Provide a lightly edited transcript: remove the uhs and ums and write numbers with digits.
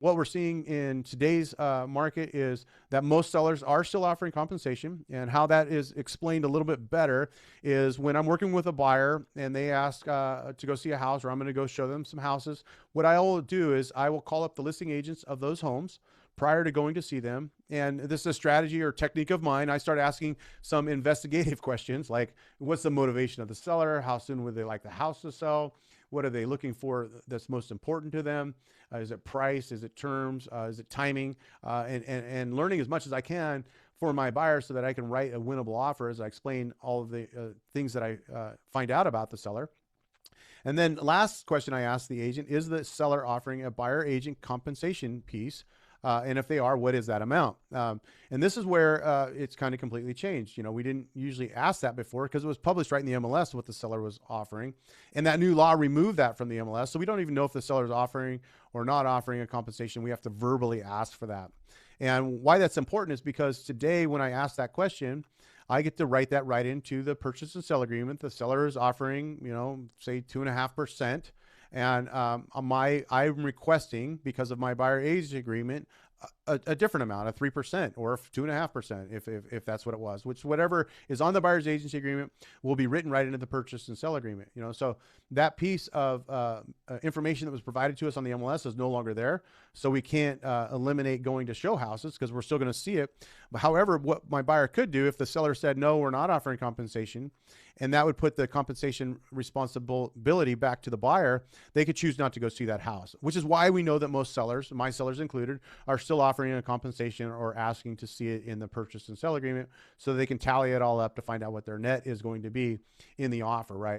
What we're seeing in today's market is that most sellers are still offering compensation. And how that is explained a little bit better is when I'm working with a buyer and they ask to go see a house, or I'm going to go show them some houses, what I will do is I will call up the listing agents of those homes prior to going to see them. And this is a strategy or technique of mine. I start asking some investigative questions like, what's the motivation of the seller? How soon would they like the house to sell? What are they looking for that's most important to them? Is it price? Is it terms? Is it timing? And learning as much as I can for my buyer so that I can write a winnable offer as I explain all of the things that I find out about the seller. And then last question I asked the agent, is the seller offering a buyer agent compensation piece? And if they are, what is that amount? And this is where it's kind of completely changed. You know, we didn't usually ask that before because it was published right in the MLS what the seller was offering. And that new law removed that from the MLS. So we don't even know if the seller is offering or not offering a compensation. We have to verbally ask for that. And why that's important is because today when I ask that question, I get to write that right into the purchase and sell agreement. The seller is offering, you know, say 2.5%. And I'm requesting, because of my buyer agent agreement, a different amount, a 3% or 2.5%, if that's what it was, which whatever is on the buyer's agency agreement will be written right into the purchase and sell agreement. You know, so that piece of information that was provided to us on the MLS is no longer there. So we can't eliminate going to show houses because we're still going to see it. But however, what my buyer could do if the seller said, no, we're not offering compensation, and that would put the compensation responsibility back to the buyer, they could choose not to go see that house, which is why we know that most sellers, my sellers included, are still offering a compensation or asking to see it in the purchase and sell agreement so they can tally it all up to find out what their net is going to be in the offer, right?